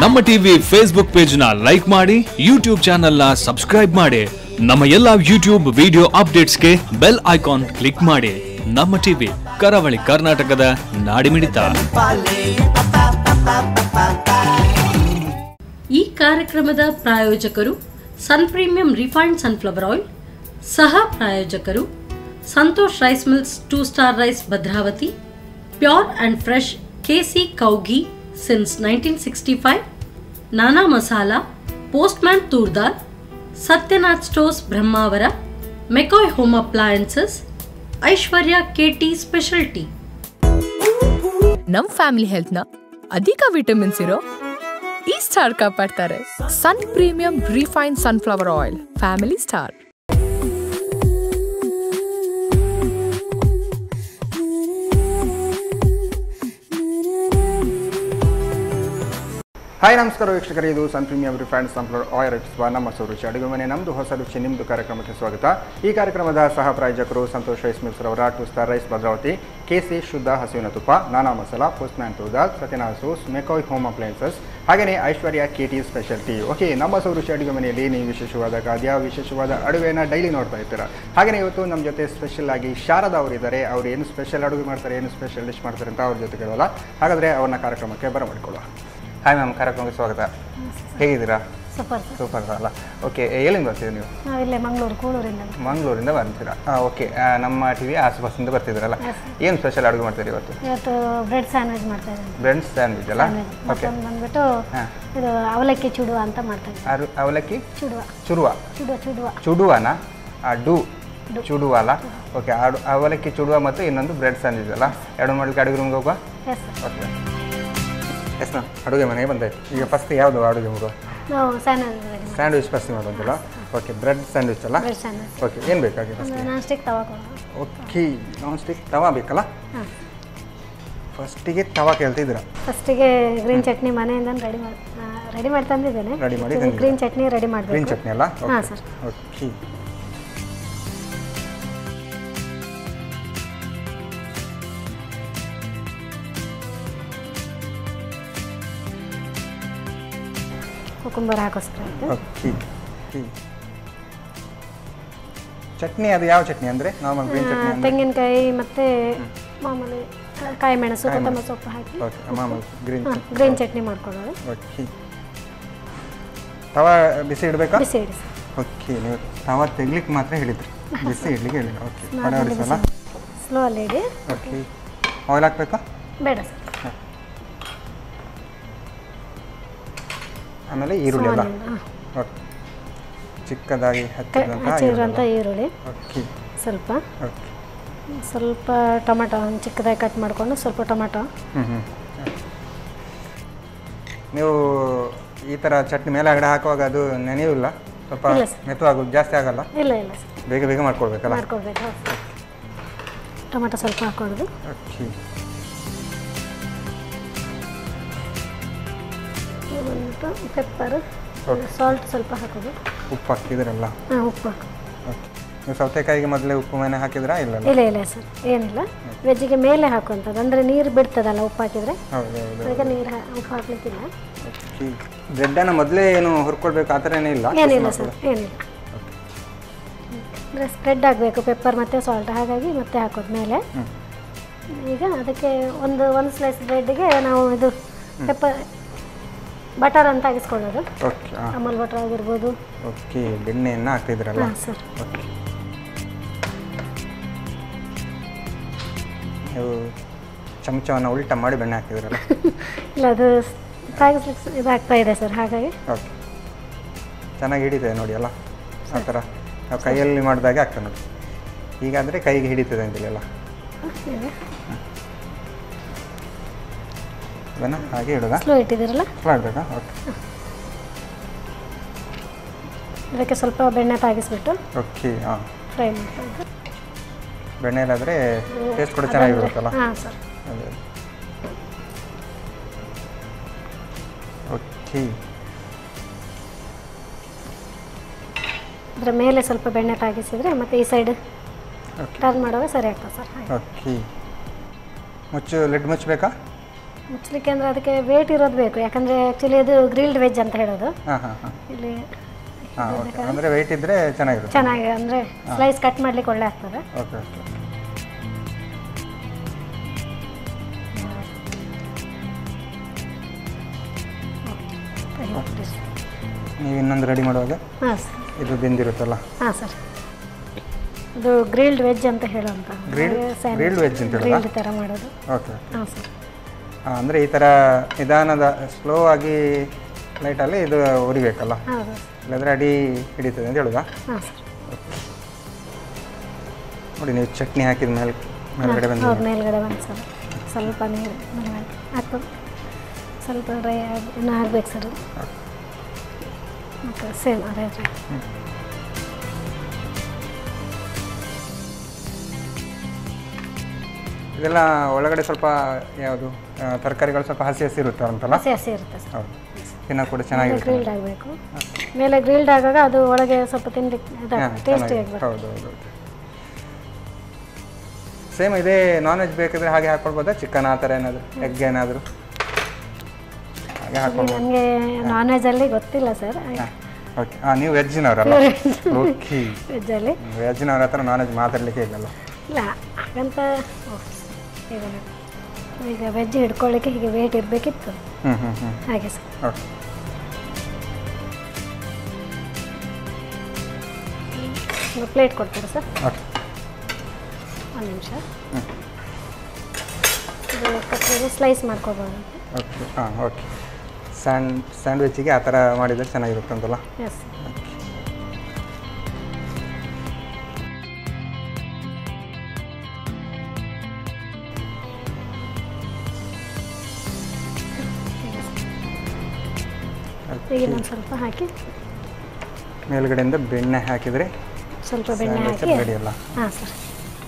ನಮ್ಮ TV Facebook page ನ like ಮಾಡಿ, ಯೂಟ್ಯೂಬ್ ಚಾನೆಲ್ ನ ಸಬ್ಸ್ಕ್ರೈಬ್ ಮಾಡಿ. ನಮ್ಮ ಎಲ್ಲಾ ಯೂಟ್ಯೂಬ್ ವಿಡಿಯೋ ಅಪ್ಡೇಟ್ಸ್ಗೆ ಬೆಲ್ ಐಕಾನ್ ಕ್ಲಿಕ್ ಮಾಡಿ. ನಮ್ಮ ಟಿವಿ ಕರಾವಳಿ ಕರ್ನಾಟಕದ ನಾಡಿಮಿಡಿತ. ಈ ಕಾರ್ಯಕ್ರಮದ ಪ್ರಾಯೋಜಕರು ಸನ್ ಪ್ರೀಮಿಯಂ ರಿಫೈನ್ಡ್ ಸನ್ಫ್ಲವರ್ ಆಯಿಲ್, ಸಹ ಪ್ರಾಯೋಜಕರು Santosh rice mills 2 star rice Bhadravati, pure and fresh KC cow ghee since 1965, Nana masala, postman toor dal, Satyanath stores Brahmavar, McCoy home appliances, Aishwarya KT speciality. ನಮ್ಮ ಫ್ಯಾಮಿಲಿ ಹೆಲ್ತ್ ನ ಅಧಿಕ ವಿಟಮಿನ್ಸ್ ಇರೋ ಈ ಸ್ಟಾರ್ ಕಾಪಾಡ್ತಾರೆ. ಸನ್ premium refined sunflower oil, family star. Hi ನಮಸ್ಕಾರ ವೀಕ್ಷಕರೇ, ಇದು Sun premium refined sunflower oil ನಮ್ಮ ರುಚಿ ಅಡುಗೆ ಮನೆ, ನಮ್ಮದು ಹೊಸ ರುಚಿ ನಿಮ್ಮದು ಕಾರ್ಯಕ್ರಮಕ್ಕೆ ಸ್ವಾಗತ. ಈ ಕಾರ್ಯಕ್ರಮದ ಸಹ ಪ್ರಾಯೋಜಕರು ಸಂತೋಷ್ ರೈಸ್ ಮಿಲ್ಸ್ ರವರ 2 ಸ್ಟಾರ್ ರೈಸ್ ಭದ್ರಾವತಿ, ಕೆಸಿ ಶುದ್ಧ ಹಸುವಿನ ತುಪ್ಪ, ನಾನಾ masala, postman toor dal, Satyanath stores, ಮೆಕಾಯ್ home appliances, ಹಾಗೆಯೇ ಐಶ್ವರ್ಯ ಕೆಟಿ ಸ್ಪೆಷಾಲಿಟಿ. ಓಕೆ, ನಮ್ಮ ಹೊಸ ರುಚಿ ಅಡುಗೆ ಮನೆಯಲ್ಲಿ ನೀವು ವಿಶೇಷವಾದ ಖಾದ್ಯ, ವಿಶೇಷವಾದ ಅಡುಗೆನ ಡೈಲಿ ನೋಡ್ತಾ ಇರ್ತೀರ. ಹಾಗೆಯೇ ಇವತ್ತು ನಮ್ಮ ಜೊತೆ ಸ್ಪೆಷಲ್ ಆಗಿ ಶಾರದಾ ಅವರಿದ್ದಾರೆ. ಅವರು ಏನು ಸ್ಪೆಷಲ್ ಅಡುಗೆ ಮಾಡ್ತಾರೆ, ಏನು ಸ್ಪೆಷಲ್ ಡಿಶ್ ಮಾಡ್ತಾರೆ ಅಂತ ಅವ್ರ ಜೊತೆ ಕೇಳೋಲ್ಲ. ಹಾಗಾದರೆ ಅವ್ರನ್ನ ಕಾರ್ಯಕ್ರಮಕ್ಕೆ ಬರಮಾಡಿಕೊಳ್ಳುವ. ಹಾಯ್ ಮ್ಯಾಮ್, ಕಾರ್ಯಕ್ರಮಕ್ಕೆ ಸ್ವಾಗತ. ಹೇಗಿದ್ದೀರಾ? ಸೂಪರ್ ಅಲ್ಲ. ಓಕೆ, ಎಲ್ಲಿಂದ ಬರ್ತೀರಾ ನೀವು? ಇಲ್ಲೇ ಮಂಗಳೂರಿಂದ ಬರ್ತೀರಾ? ಓಕೆ, ನಮ್ಮ ಟಿವಿ ಆಸುಪಾಸಿಂದ ಬರ್ತಿದ್ದೀರಲ್ಲ. ಏನು ಸ್ಪೆಷಲ್ ಅಡುಗೆ ಮಾಡ್ತೀರಿ ಇವತ್ತು? ಬ್ರೆಡ್ ಸ್ಯಾಂಡ್ವಿಚ್ ಮಾಡ್ತಾ ಇದ್ದೀನಿ. ಬ್ರೆಡ್ ಸ್ಯಾಂಡ್ವಿಚ್ ಅಲ್ಲ? ಓಕೆ, ಬಂದ್ಬಿಟ್ಟು ಇದು ಅವಲಕ್ಕಿ ಚುಡುವ ಅಂತ ಮಾಡ್ತಾ ಇದ್ದೀನಿ. ಅವಲಕ್ಕಿ ಚುಡುವ ಚುಡುವನಾ? ಚುಡುವ ಅಲ್ಲ? ಓಕೆ, ಅವಲಕ್ಕಿ ಚುಡುವ ಮತ್ತು ಇನ್ನೊಂದು ಬ್ರೆಡ್ ಸ್ಯಾಂಡ್ವಿಚ್ ಅಲ್ಲ? ಎರಡು ಮಾಡಲಿಕ್ಕೆ ಅಡುಗೆ ರೂಮ್ಗೆ ಹೋಗುವ? ಓಕೆ, ಎಸ್ ಮ್ಯಾಮ್, ಅಡುಗೆ ಮನೆಗೆ ಬಂದಾಯ್ತು. ಈಗ ಫಸ್ಟ್ ಯಾವುದು ಅಡುಗೆ ಮುಗುವ? ಸ್ಯಾಂಡ್ವಿಚ್ ಫಸ್ಟ್ ಮಾಡೋದಿಲ್ಲ? ಓಕೆ, ಬ್ರೆಡ್ ಸ್ಯಾಂಡ್ವಿಚ್ ಅಲ್ಲ? ಓಕೆ, ಏನು ಬೇಕಾಗಿ? ನಾನ್ ಸ್ಟಿಕ್ ತವಾ. ಓಕೆ, ನಾನ್ ಸ್ಟಿಕ್ ತವಾ ಬೇಕಲ್ಲ? ಫಸ್ಟಿಗೆ ತವಾ ಕೇಳ್ತಿದ್ದೀರಾ? ಫಸ್ಟಿಗೆ ಗ್ರೀನ್ ಚಟ್ನಿ ಮನೆಯಿಂದ ರೆಡಿ ಮಾಡಿ ತಂದಿದ್ದೇನೆ. ಗ್ರೀನ್ ಚಟ್ನಿ ರೆಡಿ ಮಾಡಬೇಕು. ಗ್ರೀನ್ ಚಟ್ನಿ ಅಲ್ಲ? ಹಾಂ ಸರ್. ಓಕೆ, ಕುಕುಂಬರ್ ಹಾಕೋಸ್ಕರ. ಓಕೆ, ಚಟ್ನಿ ಅದು ಯಾವ ಚಟ್ನಿ ಅಂದರೆ? Normal green chutney? ತೆಂಗಿನಕಾಯಿ ಮತ್ತು ಮಾಮೂಲಿ ಕಾಯಿ ಮೆಣಸು, ಕೊತ್ತಂಬರಿ ಸೊಪ್ಪು ಹಾಕಿ ಮಾಮೂಲಿ ಗ್ರೀನ್ ಚಟ್ನಿ ಮಾಡ್ಕೊಳ್ಳೋದು. ಓಕೆ, ತವಾ ಬಿಸಿ ಇಡಬೇಕಾ? ಬಿಸಿ ಇಡಿ. ಓಕೆ, ನೀವು ತವಾ ತೆಗ್ಲಿಕ್ಕೆ ಮಾತ್ರ ಹೇಳಿದ್ರಿ, ಬಿಸಿ ಇಡ್ಲಿಕ್ಕೆ ಹೇಳಿ. ಓಕೆ, ಹೊಡಿಸಲ್ಲ? ಸ್ಲೋ ಅಲ್ಲಿ ಇಡಿ. ಓಕೆ, ಆಯಿಲ್ ಹಾಕಬೇಕಾ? ಬೇಡ ಸರ್. ಆಮೇಲೆ ಈರುಳ್ಳಿ ಅಲ್ಲ? ಓಕೆ, ಚಿಕ್ಕದಾಗಿ ಹಚ್ಚಿರುವಂಥ ಈರುಳ್ಳಿ. ಓಕೆ, ಸ್ವಲ್ಪ ಟೊಮೆಟೊ ಚಿಕ್ಕದಾಗಿ ಕಟ್ ಮಾಡಿಕೊಂಡು ಸ್ವಲ್ಪ ಟೊಮೆಟೊ. ನೀವು ಈ ಥರ ಚಟ್ನಿ ಮೇಲೆ ಆಗಡೆ ಹಾಕುವಾಗ ಅದು ನೆನೆಯಿಲ್ಲ? ಸ್ವಲ್ಪ ಮೆತ್ತವಾಗೋದು ಜಾಸ್ತಿ ಆಗಲ್ಲ? ಇಲ್ಲ ಬೇಗ ಬೇಗ ಮಾಡ್ಕೊಳ್ಬೇಕಲ್ಲ? ಮಾಡ್ಕೊಳ್ಬೇಕು. ಟೊಮೆಟೊ ಸ್ವಲ್ಪ ಹಾಕೊಳ್ಳೋದು. ಓಕೆ, ಪೆಪ್ಪರ್, ಸಾಲ್ಟ್ ಸ್ವಲ್ಪ ಹಾಕೋದು. ಉಪ್ಪು ಹಾಕಿದ್ರಲ್ಲ? ಹಾಂ, ಉಪ್ಪು ಹಾಕಿ. ಓಕೆ, ನೀವು ಸೌತೆಕಾಯಿಗೆ ಮೊದಲೇ ಉಪ್ಪು ಮನೆ ಹಾಕಿದ್ರಾ? ಇಲ್ಲ ಸರ್, ಏನಿಲ್ಲ. ವೆಜ್ಜಿಗೆ ಮೇಲೆ ಹಾಕುವಂಥದ್ದು, ಅಂದರೆ ನೀರು ಬಿಡ್ತದಲ್ಲ ಉಪ್ಪು ಹಾಕಿದರೆ. ಈಗ ನೀರು ಉಪ್ಪು ಹಾಕ್ಲಿಕ್ಕಿಲ್ಲ. ಓಕೆ, ಬ್ರೆಡ್ಡನ್ನು ಮೊದಲೇ ಏನು ಹುರ್ಕೊಳ್ಬೇಕು ಆ ಥರ ಏನಿಲ್ಲ? ಏನಿಲ್ಲ ಸರ್, ಏನಿಲ್ಲ. ಅಂದರೆ ಸ್ಪ್ರೆಡ್ ಆಗಬೇಕು ಪೆಪ್ಪರ್ ಮತ್ತು ಸಾಲ್ಟ್, ಹಾಗಾಗಿ ಮತ್ತೆ ಹಾಕೋದು ಮೇಲೆ. ಈಗ ಅದಕ್ಕೆ ಒಂದು ಸ್ಲೈಸ್ ಬ್ರೆಡ್ಗೆ ನಾವು ಇದು ಪೆಪ್ಪರ್ ಬಟರ್ ಅಂತ ಹಾಕಿಸ್ಕೊಳ್ಳೋದು. ಓಕೆ, ಅಮೂಲ್ ಬಟರ್ ಆಗಿರ್ಬೋದು. ಓಕೆ, ಬೆಣ್ಣೆಯನ್ನು ಹಾಕ್ತಿದ್ರಲ್ಲ? ಹಾಂ ಸರ್. ಓಕೆ, ನೀವು ಚಮಚವನ್ನು ಉಲ್ಟ ಮಾಡಿ ಬೆಣ್ಣೆ ಹಾಕಿದ್ರಲ್ಲ? ಇಲ್ಲ, ಅದು ತಾಗಿಸ್ಲಿಕ್ಕೆ ಇದಾಗ್ತಾ ಇದೆ ಸರ್, ಹಾಗಾಗಿ. ಓಕೆ, ಚೆನ್ನಾಗಿ ಹಿಡಿತದೆ ನೋಡಿ ಅಲ್ಲ? ಆ ಥರ ನಾವು ಕೈಯಲ್ಲಿ ಮಾಡಿದಾಗ ಆಗ್ತದೆ ನೋಡಿ. ಹೀಗಾದರೆ ಕೈಗೆ ಹಿಡಿತದೆ ಅಂತಿಲ್ಲ? ಅದನ್ನು ಹಾಗೆ ಇಡೋದಾ? ಸ್ಲೋ ಇಟ್ಟಿದ್ದೀರಲ್ಲ? ಸ್ಲೋ ಇಡಬೇಕಾ? ಓಕೆ, ಅದಕ್ಕೆ ಸ್ವಲ್ಪ ಬೆಣ್ಣೆ ತಾಗಿಸ್ಬಿಟ್ಟು ಓಕೆ, ಹಾಂ, ಫ್ರೈ ಮಾಡ್ಕೊಂಡು. ಬೆಣ್ಣೆಲಾದರೆ ಟೇಸ್ಟ್ ಕೂಡ ಚೆನ್ನಾಗಿರುತ್ತಲ್ಲ? ಹಾಂ ಸರ್. ಅದೇ. ಓಕೆ, ಅದರ ಮೇಲೆ ಸ್ವಲ್ಪ ಬೆಣ್ಣೆ ತಾಗಿಸಿದರೆ ಮತ್ತು ಈ ಸೈಡ್ ಟರ್ನ್ ಮಾಡುವಾಗ ಸರಿ ಆಗ್ತದೆ ಸರ್. ಓಕೆ, ಲಿಡ್ ಮುಚ್ಚಬೇಕಾ? ಮುಚ್ಚಲಿಕ್ಕೆ ಅಂದರೆ ಅದಕ್ಕೆ ವೇಟ್ ಇರೋದು ಬೇಕು, ಯಾಕಂದರೆ ಆ್ಯಕ್ಚುಲಿ ಅದು ಗ್ರಿಲ್ಡ್ ವೆಜ್ ಅಂತ ಹೇಳೋದು. ಇಲ್ಲಿ ಅಂದರೆ ವೆಯ್ಟ್ ಇದ್ದರೆ ಚೆನ್ನಾಗಿರುತ್ತೆ, ಚೆನ್ನಾಗಿ ಅಂದರೆ ಸ್ಲೈಸ್ ಕಟ್ ಮಾಡಲಿಕ್ಕೆ ಒಳ್ಳೆ ಆಗ್ತದೆ. Okay okay. ನೀವು ಇನ್ನೊಂದು ರೆಡಿ ಮಾಡುವಾಗ ಹಾಂ ಸರ್, ಇದು ಬೆಂದಿರುತ್ತಲ್ಲ? ಹಾಂ ಸರ್, ಅದು ಗ್ರಿಲ್ಡ್ ವೆಜ್ ಅಂತ ಹೇಳುವಂಥ ಗ್ರಿಲ್ಡ್ ವೆಜ್ ಅಂತ ಗ್ರಿಲ್ಡ್ ಥರ ಮಾಡೋದು. ಓಕೆ. ಹಾಂ ಸರ್. ಅಂದರೆ ಈ ಥರ ನಿಧಾನದ ಸ್ಲೋ ಆಗಿ ಲೈಟಲ್ಲಿ ಇದು ಉರಿಬೇಕಲ್ಲ, ಹೌದು, ಇಲ್ಲಾಂದರೆ ಅಡಿ ಹಿಡಿತದೆ ಅಂತ ಹೇಳುದಾ? ಹಾಂ ಸರ್. ನೋಡಿ ನೀವು ಚಟ್ನಿ ಹಾಕಿದ ಮೇಲ್ಗಡೆ ಬಂದು ಹೌದು, ಮೇಲ್ಗಡೆ ಬಂದು ಸರ್ ಸ್ವಲ್ಪ ನೀರು ಹಾಕ್ಬೋದು, ಸ್ವಲ್ಪ ಡ್ರೈ ಇನ್ನೂ ಹಾಕ್ಬೇಕು ಸರ್. ಮತ್ತು ಸೇಮ್ ಅದೇ ರೀ. ಇದೆಲ್ಲ ಒಳಗಡೆ ಸ್ವಲ್ಪ ಯಾವುದು ತರಕಾರಿಗಳು ಸ್ವಲ್ಪ ಹಸಿ ಹಸಿ ಇರುತ್ತೆ ಅಂತಲ್ಲ? ಹಸಿ ಹಸಿ ಇರುತ್ತೆ ಸರ್. ಹೌದು, ತಿನ್ನೋ ಕೂಡ ಚೆನ್ನಾಗಿರುತ್ತೆ. ಗ್ರಿಲ್ಡ್ ಆಗಬೇಕು, ಮೇಲೆ ಗ್ರಿಲ್ಡ್ ಆಗಾಗ ಅದು ಒಳಗೆ ಸ್ವಲ್ಪ ತಿನ್ಲಿಕ್ಕೆ ಟೇಸ್ಟಿ ಆಗಬೇಕು. ಹೌದು ಹೌದು. ಸೇಮ್ ಇದೇ ನಾನ್ ವೆಜ್ ಬೇಕಿದ್ರೆ ಹಾಗೆ ಹಾಕ್ಕೊಳ್ಬೋದಾ? ಚಿಕನ್ ಆ ಥರ ಏನಾದರೂ, ಎಗ್ ಏನಾದರೂ ಹಾಗೆ ಹಾಕ್ಕೊಳ್ಬೋದು? ನನಗೆ ನಾನ್ ವೆಜ್ಜಲ್ಲಿ ಗೊತ್ತಿಲ್ಲ ಸರ್. ಓಕೆ. ನೀವು ವೆಜ್ಜಿನವರಲ್ಲ? ಓಕೆ. ವೆಜ್ಜಲ್ಲಿ ವೆಜ್ಜಿನವ್ರ ಹತ್ರ ನಾನ್ ವೆಜ್ ಮಾತಾಡಲಿಕ್ಕೆ ಇಲ್ಲಲ್ಲ? ಇಲ್ಲ ಹಾಗಂತ ಈಗ ವೆಜ್ ಹಿಡ್ಕೊಳ್ಳಿಕ್ಕೆ ಹೀಗೆ ವೇಟ್ ಇರಬೇಕಿತ್ತು, ಹಾಗೆ ಸರ್. ಓಕೆ. ಪ್ಲೇಟ್ ಕೊಡ್ತಾರೆ ಸರ್? ಓಕೆ. ಒಂದು ನಿಮಿಷ. ಇದು ಕಟ್ಟಿ ಸ್ಲೈಸ್ ಮಾಡ್ಕೊಬೋದು. ಓಕೆ. ಹಾಂ, ಓಕೆ. ಸ್ಯಾಂಡ್ವಿಚ್ಚಿಗೆ ಆ ಥರ ಮಾಡಿದರೆ ಚೆನ್ನಾಗಿರುತ್ತೆ ಅಂತಲ್ಲ? ಎಸ್. ಈಗ ನಾನು ಸ್ವಲ್ಪ ಹಾಕಿ ಮೇಲ್ಗಡೆಯಿಂದ ಬೆಣ್ಣೆ ಹಾಕಿದರೆ ಸ್ವಲ್ಪ ಬೆಣ್ಣೆ ಹಾಕಿ ರೆಡಿ ಅಲ್ಲ? ಹಾಂ ಸರ್.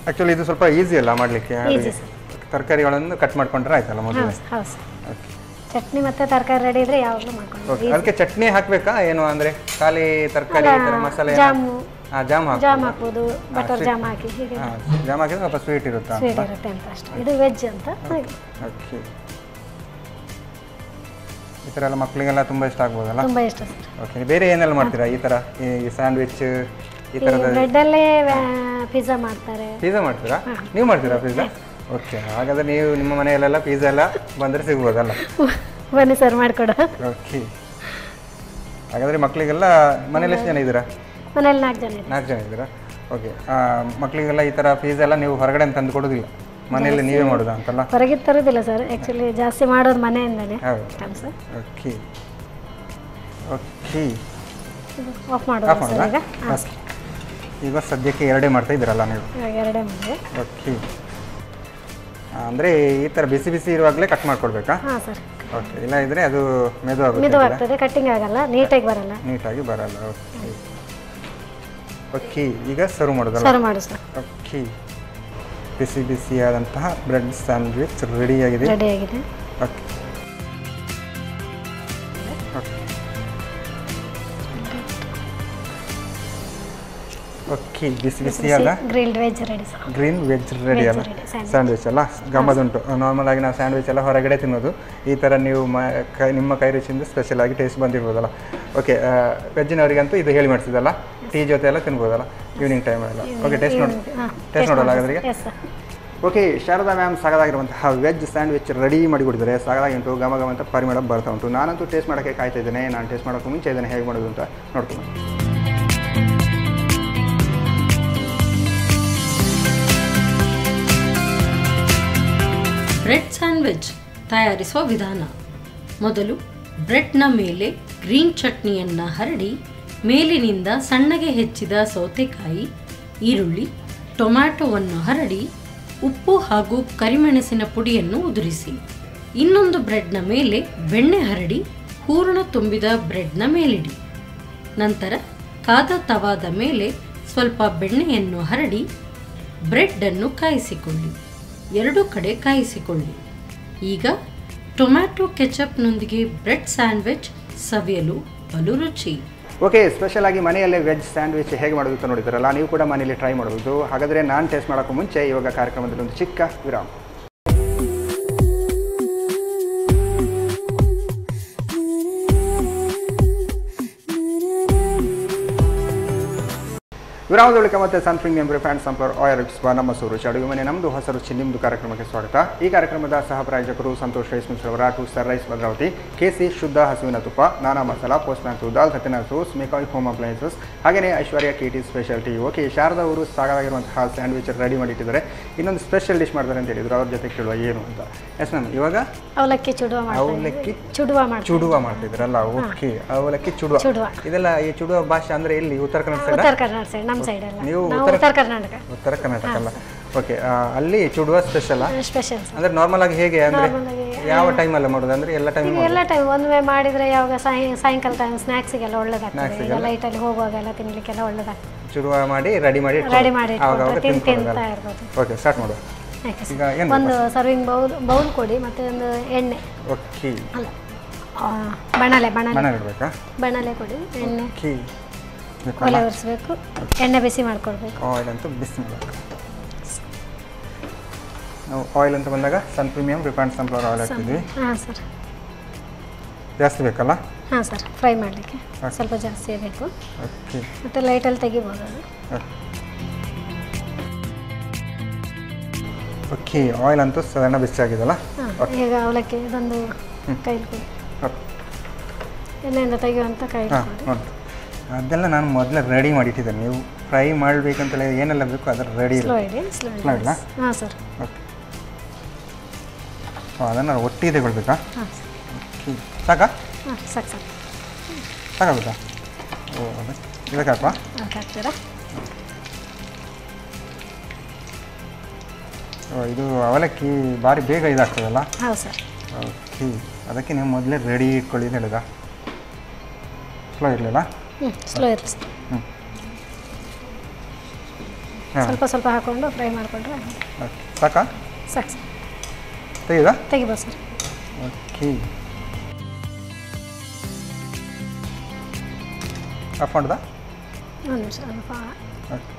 ಆ್ಯಕ್ಚುಲಿ ಇದು ಸ್ವಲ್ಪ ಈಸಿ ಅಲ್ಲ ಮಾಡಲಿಕ್ಕೆ? Easy sir. ತರಕಾರಿಗಳನ್ನು ಕಟ್ ಮಾಡ್ಕೊಂಡ್ರೆ ಆಯ್ತಲ್ಲ ಮೊದಲು? ಹೌದು ಸರ್. ಓಕೆ. ಚಟ್ನಿ ಮತ್ತು ತರಕಾರಿ ರೆಡಿ ಇದ್ರೆ ಯಾವಾಗಲೂ ಮಾಡ್ಕೊಂಡು. ಓಕೆ. ಅದಕ್ಕೆ ಚಟ್ನಿ ಹಾಕಬೇಕಾ ಏನು? ಅಂದರೆ ಖಾಲಿ ತರಕಾರಿ ಮಸಾಲೆ? ಜಾಮು, ಜಾಮ್ ಹಾಕ್ಬೋದು, ಬಟರ್ ಜಾಮ್ ಹಾಕಿ ಹೀಗೆ. ಜಾಮ್ ಹಾಕಿದ್ರೆ ಸ್ವಲ್ಪ ಸ್ವೀಟ್ ಇರುತ್ತಾ? ಸ್ವೀಟ್ ಇರುತ್ತೆ ಅಂತ ಅಷ್ಟೇ. ಇದು ವೆಜ್ ಅಂತ ಹಾಗೆ. ಓಕೆ. ಈ ಥರ ಎಲ್ಲ ಮಕ್ಕಳಿಗೆಲ್ಲ ತುಂಬ ಇಷ್ಟ ಆಗ್ಬೋದಲ್ಲ? ತುಂಬ ಇಷ್ಟ ಸರ್. ಓಕೆ. ಬೇರೆ ಏನೆಲ್ಲ ಮಾಡ್ತೀರಾ ಈ ಥರ? ಈ ಸ್ಯಾಂಡ್ವಿಚ್ ಈ ಥರದ? ಬ್ರೆಡ್ಡಲ್ಲೇ ಪಿಜ್ಜಾ ಮಾಡ್ತಾರೆ. ಪಿಜ್ಜಾ ಮಾಡ್ತೀರಾ? ನೀವು ಮಾಡ್ತೀರಾ ಪಿಜ್ಜಾ? ಓಕೆ. ಹಾಗಾದರೆ ನೀವು ನಿಮ್ಮ ಮನೆಯಲ್ಲೆಲ್ಲ ಪಿಜ್ಜಾ ಎಲ್ಲ ಬಂದರೆ ಸಿಗ್ಬೋದಲ್ಲ? ಬನ್ನಿ ಸರ್ ಮಾಡಿಕೊಡು. ಓಕೆ. ಹಾಗಾದರೆ ಮಕ್ಕಳಿಗೆಲ್ಲ ಮನೇಲಿ ಎಷ್ಟು ಜನ ಇದ್ದೀರಾ? ಮನೇಲಿ 4 ಜನ ಇದೆ. 4 ಜನ ಇದ್ದೀರಾ? ಓಕೆ. ಮಕ್ಕಳಿಗೆಲ್ಲ ಈ ಥರ ಪಿಜ್ಜಾ ಎಲ್ಲ ನೀವು ಹೊರಗಡೆ ತಂದು ಕೊಡೋದಿಲ್ಲ, ಮನೆಯಲ್ಲಿ ನೀವೇ ಮಾಡೋದಾ ಅಂತಲ್ಲ? ಹೊರಗೆ ತರೋದಿಲ್ಲ ಸರ್, ಆ್ಯಕ್ಚುಲಿ ಜಾಸ್ತಿ ಮಾಡೋದು ಮನೆಯಿಂದನೇ. ಹೌದು. ಸರ್. ಓಕೆ. ಓಕೆ. ಆಫ್ ಮಾಡೋದು ಸರ್ ಈಗ? ಓಕೆ. ಈಗ ಸದ್ಯಕ್ಕೆ 2 ಮಾಡ್ತಾ ಇದ್ದೀರಲ್ಲ ನೀವು? 2 ಮಾಡಿದೆ. ಓಕೆ. ಅಂದರೆ ಈ ಥರ ಬಿಸಿ ಬಿಸಿ ಇರುವಾಗಲೇ ಕಟ್ ಮಾಡ್ಕೊಡ್ಬೇಕಾ? ಹಾಂ ಸರ್. ಓಕೆ. ಇಲ್ಲ ಇದ್ದರೆ ಅದು ಮೆದುವಾಗುತ್ತೆ, ಮೆದುವಾಗ್ತದೆ, ಕಟ್ಟಿಂಗ್ ಆಗಲ್ಲ, ನೀಟಾಗಿ ಬರಲ್ಲ. ನೀಟಾಗಿ ಬರಲ್ಲ. ಓಕೆ. ಓಕೆ. ಈಗ ಸರ್ವ್ ಮಾಡೋದಲ್ಲ? ಸರ್ವ್ ಮಾಡು ಸರ್. ಓಕೆ. ಬಿಸಿ ಬಿಸಿಯಾದಂತಹ ಬ್ರೆಡ್ ಸ್ಯಾಂಡ್ವಿಚ್ ರೆಡಿಯಾಗಿದೆ. ರೆಡಿಯಾಗಿದೆ. ಓಕೆ. ಓಕೆ. ಓಕೆ. ಬಿಸಿ ಬಿಸಿಯಾದ grilled veg ready sir. Green veg ready ಅಲ್ಲ? ಸ್ಯಾಂಡ್ವಿಚ್ ಅಲ್ಲ? ಗಮ್ಮದುಂಟು. ನಾರ್ಮಲ್ ಆಗಿ ನಾವು ಸ್ಯಾಂಡ್ವಿಚ್ ಎಲ್ಲ ಹೊರಗಡೆ ತಿನ್ನೋದು, ಈ ಥರ ನೀವು ನಿಮ್ಮ ಕೈ ರುಚಿಯಿಂದ ಸ್ಪೆಷಲ್ ಆಗಿ ಟೇಸ್ಟ್ ಬಂದಿರ್ಬೋದಲ್ಲ? ಓಕೆ. ವೆಜ್ಜಿನವರಿಗಂತೂ ಇದು ಹೇಳಿ ಮಾಡಿಸಿದಲ್ಲ, ಟೀ ಜೊತೆ ಎಲ್ಲ ತಿನ್ಬೋದಲ್ಲ ಈವ್ನಿಂಗ್ ಟೈಮೆಲ್ಲ? ಓಕೆ. ಟೇಸ್ಟ್ ನೋಡೋಲ್ಲ ಹಾಗಾದ್ರೆ? ಓಕೆ. ಶಾರದಾ ಮ್ಯಾಮ್ ಸಾಗದಾಗಿರುವಂತಹ ವೆಜ್ ಸ್ಯಾಂಡ್ವಿಚ್ ರೆಡಿ ಮಾಡಿ ಕೊಡಿದ್ದಾರೆ. ಸಾಗದಾಗಿ ಉಂಟು, ಘಮ ಘಮ ಅಂತ ಪರಿಮಳ ಬರ್ತಾ ಉಂಟು. ನಾನಂತೂ ಟೇಸ್ಟ್ ಮಾಡೋಕ್ಕೆ ಕಾಯ್ತಾ ಇದ್ದೇನೆ. ನಾನು ಟೇಸ್ಟ್ ಮಾಡೋಕ್ಕೂ ಮುಂಚೆ ಇದನ್ನು ಹೇಗೆ ಮಾಡೋದು ಅಂತ ನೋಡ್ಕೊಂಡು. ಬ್ರೆಡ್ ಸ್ಯಾಂಡ್ವಿಚ್ ತಯಾರಿಸುವ ವಿಧಾನ. ಮೊದಲು ಬ್ರೆಡ್ನ ಮೇಲೆ ಗ್ರೀನ್ ಚಟ್ನಿಯನ್ನು ಹರಡಿ ಮೇಲಿನಿಂದ ಸಣ್ಣಗೆ ಹೆಚ್ಚಿದ ಸೌತೆಕಾಯಿ, ಈರುಳ್ಳಿ, ಟೊಮ್ಯಾಟೊವನ್ನು ಹರಡಿ ಉಪ್ಪು ಹಾಗೂ ಕರಿಮೆಣಸಿನ ಪುಡಿಯನ್ನು ಉದುರಿಸಿ. ಇನ್ನೊಂದು ಬ್ರೆಡ್ನ ಮೇಲೆ ಬೆಣ್ಣೆ ಹರಡಿ ಹೂರಣ ತುಂಬಿದ ಬ್ರೆಡ್ನ ಮೇಲಿಡಿ. ನಂತರ ಕಾದ ತವಾದ ಮೇಲೆ ಸ್ವಲ್ಪ ಬೆಣ್ಣೆಯನ್ನು ಹರಡಿ ಬ್ರೆಡ್ಡನ್ನು ಕಾಯಿಸಿಕೊಳ್ಳಿ. 2 ಕಡೆ ಕಾಯಿಸಿಕೊಳ್ಳಿ. ಈಗ ಟೊಮ್ಯಾಟೊ ಕೆಚಪ್ನೊಂದಿಗೆ ಬ್ರೆಡ್ ಸ್ಯಾಂಡ್ವಿಚ್ ಸವಿಯಲು ಬಲು ರುಚಿ. ಓಕೆ. ಸ್ಪೆಷಲ್ ಆಗಿ ಮನೆಯಲ್ಲೇ ವೆಜ್ ಸ್ಯಾಂಡ್ವಿಚ್ ಹೇಗೆ ಮಾಡೋದು ಅಂತ ನೋಡಿದ್ರಲ್ಲ, ನೀವು ಕೂಡ ಮನೆಯಲ್ಲಿ ಟ್ರೈ ಮಾಡ್ಬೋದು. ಹಾಗಾದರೆ ನಾನು ಟೇಸ್ಟ್ ಮಾಡೋಕ್ಕೂ ಮುಂಚೆ ಇವಾಗ ಕಾರ್ಯಕ್ರಮದಲ್ಲಿ ಒಂದು ಚಿಕ್ಕ ವಿರಾಮ. ವಿರಾಮದ ಬಳಿಕ ಮತ್ತೆ ಸನ್ ಪ್ರೀಮಿಯಂ ರಿಫೈನ್ಡ್ ಸನ್ಫ್ಲವರ್ ಆಯಿಲ್ ರೂಪಿಸುವ ನಮ್ಮ ಸುರುಚಿ ಅಡುಗೆ ಮನೆ ನಮ್ಮದು ಹೊಸ ರುಚಿ ನಿಮ್ಮದು ಕಾರ್ಯಕ್ರಮಕ್ಕೆ ಸ್ವಾಗತ. ಈ ಕಾರ್ಯಕ್ರಮದ ಸಹ ಪ್ರಾಯೋಜಕರು ಸಂತೋಷ್ ರೈಸ್ ಮಿಲ್ಸ್ ರವರ 2 ಸ್ಟಾರ್ ರೈಸ್ ಭದ್ರಾವತಿ, ಕೆಸಿ ಶುದ್ಧ ಹಸುವಿನ ತುಪ್ಪ, ನಾನಾ ಮಸಾಲಾ, ಪೋಸ್ಟ್ ಮ್ಯಾನ್ ದಾಲ್ ಸತ್ಯನ ಸೋಸ್, ಮೇಕಾಯ್ ಹೋಮ್ ಅಪ್ಲಯನ್ಸಸ್, ಹಾಗೆಯೇ ಐಶ್ವರ್ಯ KT ಸ್ಪೆಷಾಲಿಟಿ. ಓಕೆ, ಶಾರದಾ ಅವರು ಸಾಕಾಗಿರುವಂತಹ ಸ್ಯಾಂಡ್ವಿಚ್ ರೆಡಿ ಮಾಡಿಟ್ಟಿದ್ದಾರೆ. ಇನ್ನೊಂದು ಸ್ಪೆಷಲ್ ಡಿಶ್ ಮಾಡ್ತಾರೆ ಅಂತ ಹೇಳಿದ್ರು, ಅವ್ರ ಜೊತೆ ಕೇಳುವ ಏನು ಅಂತ. ಎಸ್ ಮ್ಯಾಮ್, ಇವಾಗ ಅವಲಕ್ಕಿ ಚುಡುವ ಮಾಡ್ತಿದ್ರಲ್ಲ. ಓಕೆ, ಅವಲಕ್ಕಿ ಚುಡುವ. ಇದೆಲ್ಲ ಈ ಚುಡುವ ಭಾಷೆ ಅಂದ್ರೆ ಎಲ್ಲಿ? ಉತ್ತರ ಕನ್ನಡ ಸೈಡ್ ನಮ್ಮ ಸೈಡ್ ಅಲ್ಲ, ನೀವು ಉತ್ತರ ಕರ್ನಾಟಕ. ಉತ್ತರ ಕರ್ನಾಟಕ ಅಲ್ಲ. ಓಕೆ, ಅಲ್ಲಿ ಚುಡುವ ಸ್ಪೆಷಲ್ ಅಂದ್ರೆ ನಾರ್ಮಲ್ ಆಗಿ ಹೇಗೆ ಅಂದ್ರೆ ಯಾವ ಟೈಮ್ ಅಲ್ಲ ಮಾಡೋದು? ಅಂದ್ರೆ ಎಲ್ಲ ಟೈಮ್ ಒಂದ್ವೇ ಮಾಡಿದ್ರೆ ಯಾವಾಗ ಸಾಯಂಕಾಲ ಟೈಮ್ ಸ್ನಾಕ್ಸಿಗೆಲ್ಲ ಒಳ್ಳೇದಾಗ್ತದೆ. ಈಗ ಲೈಟಲ್ಲಿ ಹೋಗುವಾಗೆಲ್ಲ ತಿನ್ಲಿಕ್ಕೆಲ್ಲ ಒಳ್ಳೇದಾಗ್ತದೆ. ಚುಡುವ ಮಾಡಿ ರೆಡಿ ಮಾಡಿ ತಿಂತಾ ಇರ್ಬೋದು. ಓಕೆ, ಸ್ಟಾರ್ಟ್ ಮಾಡುವ. ಈಗ ಏನು? ಒಂದು ಸರ್ವಿಂಗ್ ಬೌಲ್ ಕೊಡಿ, ಮತ್ತೆ ಒಂದು ಎಣ್ಣೆ. ಓಕೆ, ಅಲ್ಲ, ಬಣಲೆ ಇಡಬೇಕಾ? ಬಣಲೆ ಕೊಡಿ, ಎಣ್ಣೆ ಒಲೆ ಒರೆಸ್ಬೇಕು, ಎಣ್ಣೆ ಬಿಸಿ ಮಾಡ್ಕೊಳ್ಬೇಕು. ಆಯಿಲ್ ಅಂತ ಬಿಸಿ ಮಾಡಬೇಕು. ನಾವು ಆಯಿಲ್ ಅಂತ ಬಂದಾಗ ಸನ್ ಪ್ರೀಮಿಯಂ ರಿಫೈನ್ಡ್ ಸನ್ಫ್ಲವರ್ ಆಯಿಲ್ ಹಾಕ್ತಿದ್ವಿ. ಹಾಂ ಸರ್, ಜಾಸ್ತಿ ಬೇಕಲ್ಲ? ಹಾಂ ಸರ್, ಫ್ರೈ ಮಾಡಲಿಕ್ಕೆ ಸ್ವಲ್ಪ ಜಾಸ್ತಿ ಬೇಕು. ಓಕೆ, ಮತ್ತು ಲೈಟಲ್ಲಿ ತೆಗಿಬೋದು ಅದು. ಓಕೆ, ಆಯಿಲ್ ಅಂತೂ ಸಾಧಾರಣ ಬಿಸಿ ಆಗಿದೆಲ್ಲ. ಈಗ ಅವಲಕ್ಕಿ ಇದೊಂದು ಕೈಲಿ ಕೊಡಿ, ಎಣ್ಣೆಯಿಂದ ತೆಗೆಯುವಂಥ ಕೈಲಿ ಕೊಡಿ. ಅದೆಲ್ಲ ನಾನು ಮೊದಲೇ ರೆಡಿ ಮಾಡಿಟ್ಟಿದ್ದೇನೆ. ನೀವು ಫ್ರೈ ಮಾಡಬೇಕಂತಲೇ ಏನೆಲ್ಲ ಬೇಕು ಅದರ ರೆಡಿ ಸ್ಲೋ ಇಡಲ್ಲ. ಹಾಂ ಸರ್. ಓಕೆ, ಅದನ್ನು ಒಟ್ಟಿಗೆ ತಗೊಳ್ಬೇಕಾ? ಹಾಂ, ಓಕೆ, ಸಾಕಾ? ಹಾಂ, ಸಾಕು. ಸಾಕಾಗುತ್ತಾ? ಓ, ಅದೇ ಇದಕ್ಕೆ ಹಾಕುವ? ಹಾಕ್ತೀರಾ? ಇದು ಅವಲಕ್ಕಿ ಭಾರಿ ಬೇಗ ಇದಾಗ್ತದಲ್ಲ? ಹೌದು ಸರ್. ಓಕೆ, ಅದಕ್ಕೆ ನೀವು ಮೊದಲೇ ರೆಡಿ ಇಟ್ಕೊಳ್ಳಿ ಅಂತ ಹೇಳಿದ. ಸ್ಲೋ ಇರಲಿಲ್ಲ? ಸ್ಲೋ ಇರಲಿ ಸರ್. ಸ್ವಲ್ಪ ಹಾಕ್ಕೊಂಡು ಫ್ರೈ ಮಾಡಿಕೊಂಡ್ರೆ ಓಕೆ, ಸಾಕಾ? ಸಾಕು ಸರ್. ತೆಗಿಬೋದು ಸರ್. ಓಕೆ, ಆಫ್ ಮಾಡೋದಾ? ಒಂದು ನಿಮಿಷ.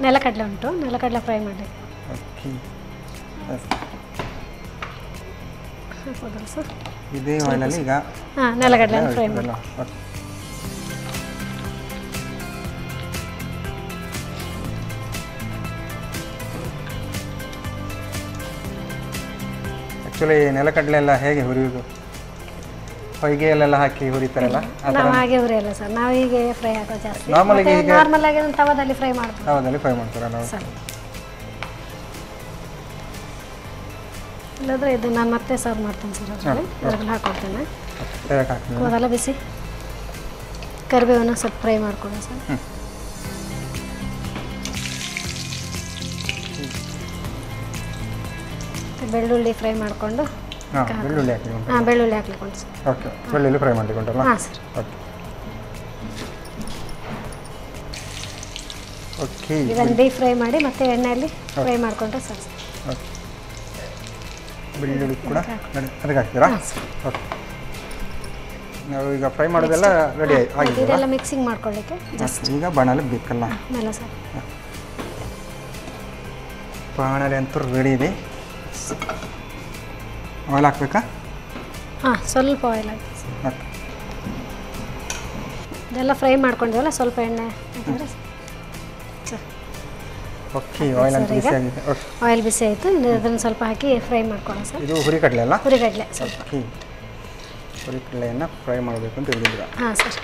ನೆಲಕಡಲೆ ಉಂಟು, ನೆಲಕಡಲೆ ಫ್ರೈ ಮಾಡಿ. ಓಕೆ, ಹಾಕ್ಬೋದಲ್ಲ ಸರ್? ಇದೇ ಆಯಿಲಲ್ಲಿ ಈಗ ನೆಲಗಡಲೆ ಫ್ರೈ ಮಾಡಿ. ಆ್ಯಕ್ಚುಲಿ ನೆಲಕಡಲೆ ಎಲ್ಲ ಹೇಗೆ ಹುರಿಯೋದು? ಹೊಯ್ಗೆಯಲ್ಲೆಲ್ಲ ಹಾಕಿ ಹುರಿತಾರಲ್ಲ? ನಾವು ಹಾಗೆ ಹುರಿಯಲ್ಲ ಸರ್, ನಾವು ಹೀಗೆ ಫ್ರೈ ಹಾಕೋದು ಜಾಸ್ತಿ. ನಾರ್ಮಲ್ ಆಗಿ ತವದಲ್ಲಿ ಫ್ರೈ ಮಾಡ್ಬೋದು. ತವದಲ್ಲಿ ಫ್ರೈ ಮಾಡ್ತಾರೆ ನಾವು. ಇಲ್ಲಾಂದರೆ ಇದು ನಾನು ಮತ್ತೆ ಸರ್ವ್ ಮಾಡ್ತೇನೆ ಸರ್. ಅದರಲ್ಲಿ ಹಾಕೊಡ್ತೇನೆ. ಅದೆಲ್ಲ ಬಿಸಿ ಕರಿಬೇವನ್ನ ಸ್ವಲ್ಪ ಫ್ರೈ ಮಾಡ್ಕೊಳ್ಳಿ ಸರ್. ಬೆಳ್ಳುಳ್ಳಿ ಫ್ರೈ ಮಾಡಿಕೊಂಡು ಬೆಳ್ಳುಳ್ಳಿ ಹಾಕ್ಲಿಕೊಂಡು ಸರ್. ಓಕೆ, ಬೆಳ್ಳುಳ್ಳಿ ಫ್ರೈ ಮಾಡಿಕೊಂಡಲ್ಲ? ಹಾಂ ಸರ್. ಓಕೆ, ಓಕೆ, ಇದನ್ನು ಡೀಪ್ ಫ್ರೈ ಮಾಡಿ ಮತ್ತೆ ಎಣ್ಣೆಯಲ್ಲಿ ಫ್ರೈ ಮಾಡಿಕೊಂಡ್ರೆ ಸರ್. ಓಕೆ, ಬೆಳ್ಳುಳ್ಳಿ ಕೂಡ ಅದಕ್ಕೆ ಹಾಕ್ತೀರಾ? ಓಕೆ, ನಾವು ಈಗ ಫ್ರೈ ಮಾಡೋದೆಲ್ಲ ರೆಡಿ ಆಗಿದೆ. ಇದೆಲ್ಲ ಮಿಕ್ಸಿಂಗ್ ಮಾಡ್ಕೊಳ್ಳಿಕ್ಕೆ ಜಸ್ಟ್ ಈಗ ಬಾಣಲೆ ಬೇಕಲ್ಲ? ಮೇಲೆ ಸರ್. ಬಾಣಲೆ ಅಂತೂ ರೆಡಿ ಇದೆ. ಆಯಿಲ್ ಹಾಕ್ಬೇಕಾ? ಹಾಂ, ಸ್ವಲ್ಪ ಆಯಿಲ್ ಹಾಕಿ. ಓಕೆ, ಇದೆಲ್ಲ ಫ್ರೈ ಮಾಡ್ಕೊಂಡಿವಲ್ಲ, ಸ್ವಲ್ಪ ಎಣ್ಣೆ ಹಾಕಿದ್ರೆ ಸರ್. ಓಕೆ, ಆಯಿಲ್ ಅಂತ ಬಿಸಿ ಆಗಿದೆ. ಓಕೆ, ಆಯಿಲ್ ಬಿಸಿ ಆಯಿತು. ಅದನ್ನು ಸ್ವಲ್ಪ ಹಾಕಿ ಫ್ರೈ ಮಾಡ್ಕೊಳ್ಳೋಣ ಸರ್. ಇದು ಹುರಿಗಡಲೆ ಅಲ್ಲ? ಹುರಿಗಡಲೆ ಸ್ವಲ್ಪ. ಓಕೆ, ಹುರಿಗಡಲೆಯನ್ನು ಫ್ರೈ ಮಾಡಬೇಕು ಅಂತ ಹೇಳಿದ್ದೀರಾ? ಹಾಂ ಸರ್.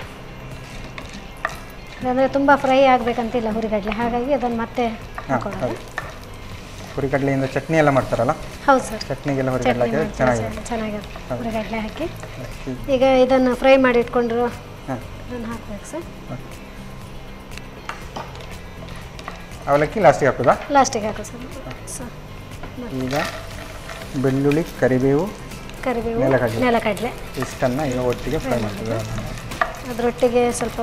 ಅಂದರೆ ತುಂಬ ಫ್ರೈ ಆಗಬೇಕಂತಿಲ್ಲ ಹುರಿಗಡಲೆ, ಹಾಗಾಗಿ ಅದನ್ನು ಮತ್ತೆ ಹಾಕೊಳ್ಳೋದು. ಹುರಿಗಡಲೆಯಿಂದ ಚಟ್ನಿ ಎಲ್ಲ ಮಾಡ್ತಾರಲ್ಲ? ಹೌದು ಸರ್. ಚಟ್ನಿಗೆಲ್ಲ ಹುರಿಗಡಲೆ ಚೆನ್ನಾಗಿರುತ್ತೆ. ಹುರಿಗಡಲೆ ಹಾಕಿ ಈಗ ಇದನ್ನು ಫ್ರೈ ಮಾಡಿ ಇಟ್ಕೊಂಡ್ರು ಅದನ್ನು ಹಾಕ್ಬೇಕು ಸರ್. ಅವಲಕ್ಕಿ ಲಾಸ್ಟಿಗೆ ಹಾಕೋದಾ? ಲಾಸ್ಟಿಗೆ ಹಾಕೋ ಸರ್. ಈಗ ಬೆಳ್ಳುಳ್ಳಿ, ಕರಿಬೇವು, ನೆಲಕಡಲೆ ಇಷ್ಟನ್ನು ಈಗ ಒಟ್ಟಿಗೆ ಫ್ರೈ ಮಾಡ್ತೀವಿ. ಅದರೊಟ್ಟಿಗೆ ಸ್ವಲ್ಪ